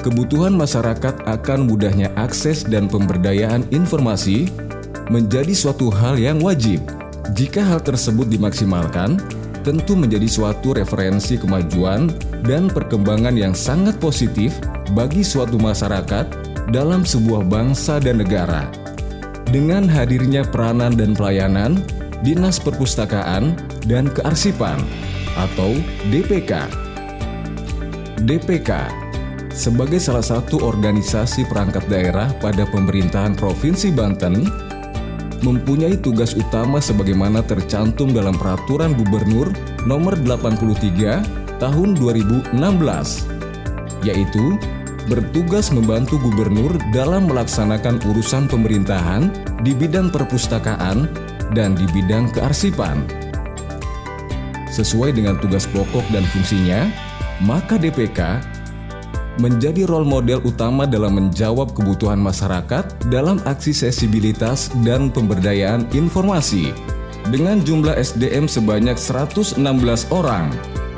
kebutuhan masyarakat akan mudahnya akses dan pemberdayaan informasi menjadi suatu hal yang wajib. Jika hal tersebut dimaksimalkan, tentu menjadi suatu referensi kemajuan dan perkembangan yang sangat positif bagi suatu masyarakat dalam sebuah bangsa dan negara. Dengan hadirnya peranan dan pelayanan Dinas Perpustakaan dan Kearsipan atau DPK. DPK sebagai salah satu organisasi perangkat daerah pada pemerintahan Provinsi Banten mempunyai tugas utama sebagaimana tercantum dalam Peraturan Gubernur Nomor 83 Tahun 2016, yaitu bertugas membantu gubernur dalam melaksanakan urusan pemerintahan di bidang perpustakaan dan di bidang kearsipan. Sesuai dengan tugas pokok dan fungsinya, maka DPK menjadi role model utama dalam menjawab kebutuhan masyarakat dalam aksesibilitas dan pemberdayaan informasi. Dengan jumlah SDM sebanyak 116 orang,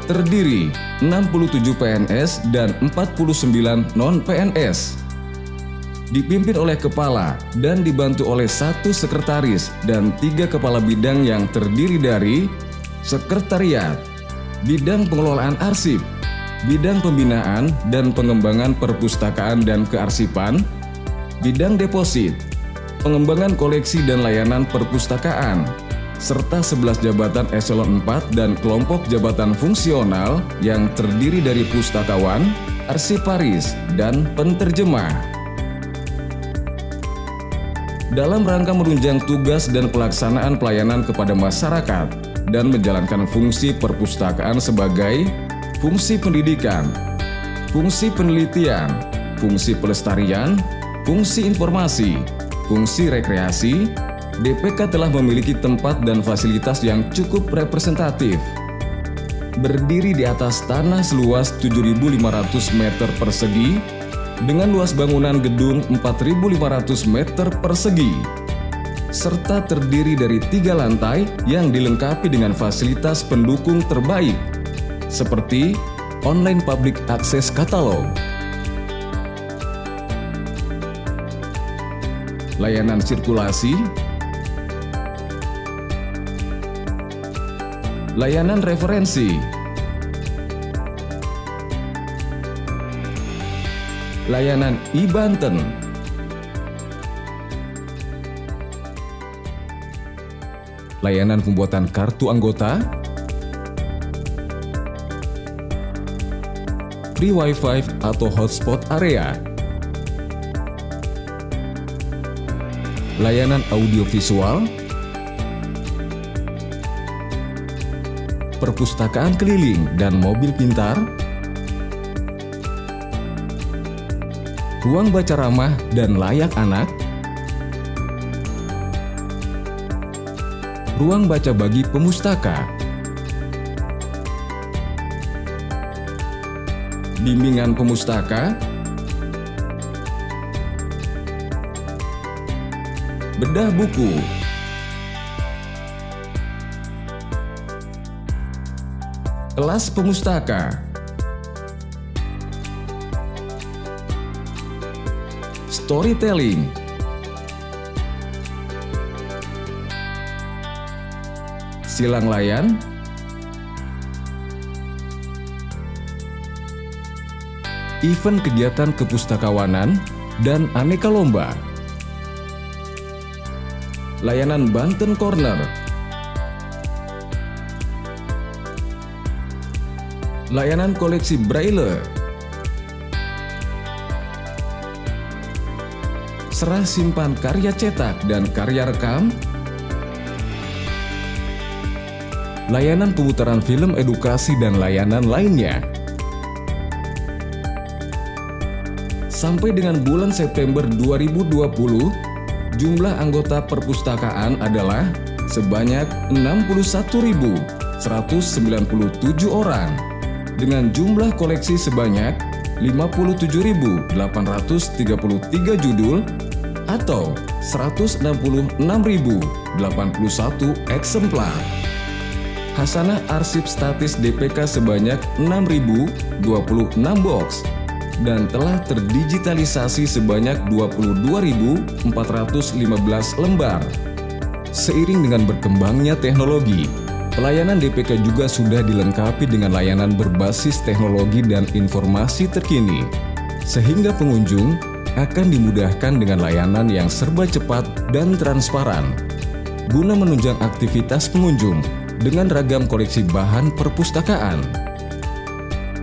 terdiri 67 PNS dan 49 non-PNS. Dipimpin oleh kepala dan dibantu oleh 1 sekretaris dan 3 kepala bidang yang terdiri dari sekretariat, bidang pengelolaan arsip, bidang pembinaan dan pengembangan perpustakaan dan kearsipan, bidang deposit, pengembangan koleksi dan layanan perpustakaan, serta 11 jabatan eselon 4 dan kelompok jabatan fungsional yang terdiri dari pustakawan, arsiparis, dan penterjemah. Dalam rangka menunjang tugas dan pelaksanaan pelayanan kepada masyarakat dan menjalankan fungsi perpustakaan sebagai fungsi pendidikan, fungsi penelitian, fungsi pelestarian, fungsi informasi, fungsi rekreasi, DPK telah memiliki tempat dan fasilitas yang cukup representatif. Berdiri di atas tanah seluas 7.500 meter persegi dengan luas bangunan gedung 4.500 meter persegi, serta terdiri dari 3 lantai yang dilengkapi dengan fasilitas pendukung terbaik seperti online public access katalog, layanan sirkulasi, layanan referensi, layanan e-Banten, layanan pembuatan kartu anggota, free wifi atau hotspot area, layanan audiovisual, perpustakaan keliling dan mobil pintar, ruang baca ramah dan layak anak, ruang baca bagi pemustaka, bimbingan pemustaka, bedah buku, kelas pemustaka, storytelling, silang layan, event kegiatan kepustakawanan dan aneka lomba, layanan Banten Corner, layanan koleksi braille, serah simpan karya cetak dan karya rekam, layanan pemutaran film edukasi dan layanan lainnya. Sampai dengan bulan September 2020, jumlah anggota perpustakaan adalah sebanyak 61.197 orang dengan jumlah koleksi sebanyak 57.833 judul atau 166.081 eksemplar. Hasanah arsip statis DPK sebanyak 6.026 box dan telah terdigitalisasi sebanyak 22.415 lembar. Seiring dengan berkembangnya teknologi, pelayanan DPK juga sudah dilengkapi dengan layanan berbasis teknologi dan informasi terkini, sehingga pengunjung akan dimudahkan dengan layanan yang serba cepat dan transparan, guna menunjang aktivitas pengunjung dengan ragam koleksi bahan perpustakaan.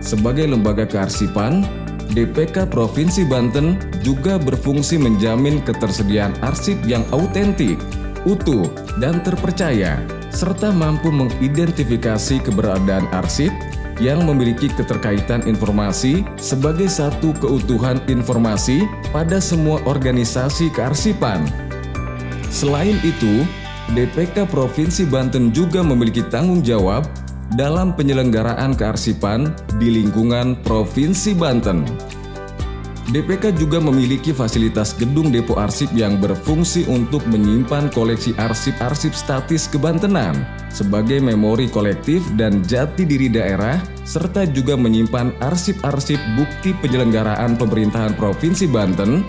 Sebagai lembaga kearsipan, DPK Provinsi Banten juga berfungsi menjamin ketersediaan arsip yang autentik, utuh, dan terpercaya, serta mampu mengidentifikasi keberadaan arsip yang memiliki keterkaitan informasi sebagai satu keutuhan informasi pada semua organisasi kearsipan. Selain itu, DPK Provinsi Banten juga memiliki tanggung jawab dalam penyelenggaraan kearsipan di lingkungan Provinsi Banten. DPK juga memiliki fasilitas gedung depo arsip yang berfungsi untuk menyimpan koleksi arsip-arsip statis kebantenan sebagai memori kolektif dan jati diri daerah, serta juga menyimpan arsip-arsip bukti penyelenggaraan pemerintahan Provinsi Banten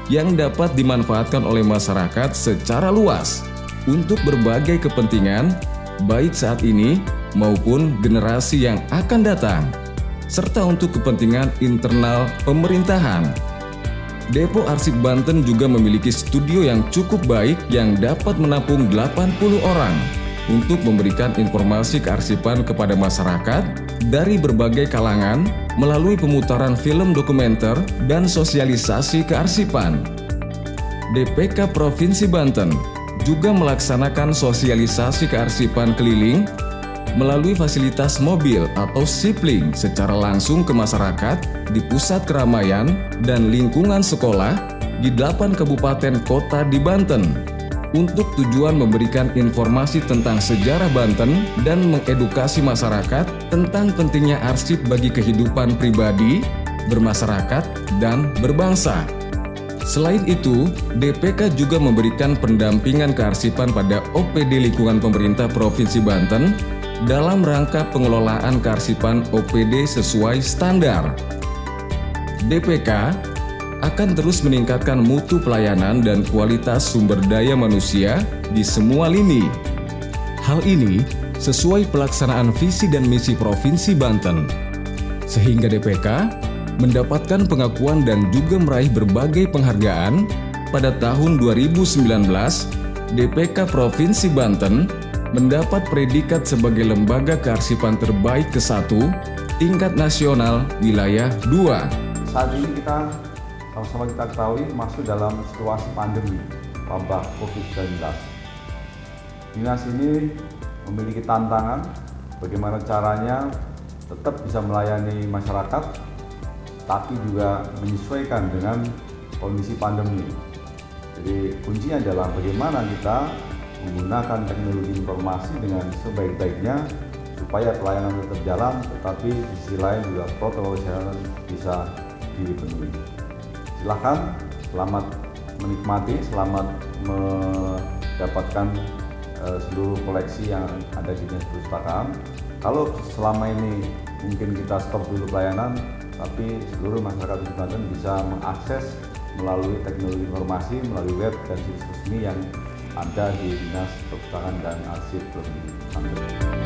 yang dapat dimanfaatkan oleh masyarakat secara luas untuk berbagai kepentingan, baik saat ini maupun generasi yang akan datang, serta untuk kepentingan internal pemerintahan. Depo Arsip Banten juga memiliki studio yang cukup baik yang dapat menampung 80 orang untuk memberikan informasi kearsipan kepada masyarakat dari berbagai kalangan melalui pemutaran film dokumenter dan sosialisasi kearsipan. DPK Provinsi Banten juga melaksanakan sosialisasi kearsipan keliling melalui fasilitas mobil atau sipling secara langsung ke masyarakat di pusat keramaian dan lingkungan sekolah di 8 kabupaten kota di Banten untuk tujuan memberikan informasi tentang sejarah Banten dan mengedukasi masyarakat tentang pentingnya arsip bagi kehidupan pribadi, bermasyarakat, dan berbangsa. Selain itu, DPK juga memberikan pendampingan kearsipan pada OPD lingkungan pemerintah Provinsi Banten dalam rangka pengelolaan kearsipan OPD sesuai standar. DPK akan terus meningkatkan mutu pelayanan dan kualitas sumber daya manusia di semua lini. Hal ini sesuai pelaksanaan visi dan misi Provinsi Banten, sehingga DPK mendapatkan pengakuan dan juga meraih berbagai penghargaan. Pada tahun 2019, DPK Provinsi Banten mendapat predikat sebagai lembaga kearsipan terbaik ke-1 tingkat nasional wilayah 2. Saat ini kita sama-sama ketahui masuk dalam situasi pandemi wabah COVID-19. Dinas ini memiliki tantangan bagaimana caranya tetap bisa melayani masyarakat tapi juga menyesuaikan dengan kondisi pandemi. Jadi kuncinya adalah bagaimana kita menggunakan teknologi informasi dengan sebaik-baiknya supaya pelayanan tetap jalan, tetapi di sisi lain juga protokol kesehatan bisa dipenuhi. Silakan, selamat menikmati, selamat mendapatkan seluruh koleksi yang ada di Dinas Perpustakaan. Kalau selama ini mungkin kita stop dulu pelayanan, tapi seluruh masyarakat di Banten bisa mengakses melalui teknologi informasi, melalui web dan situs resmi yang ada di Dinas Perpustakaan dan Arsip Provinsi Banten.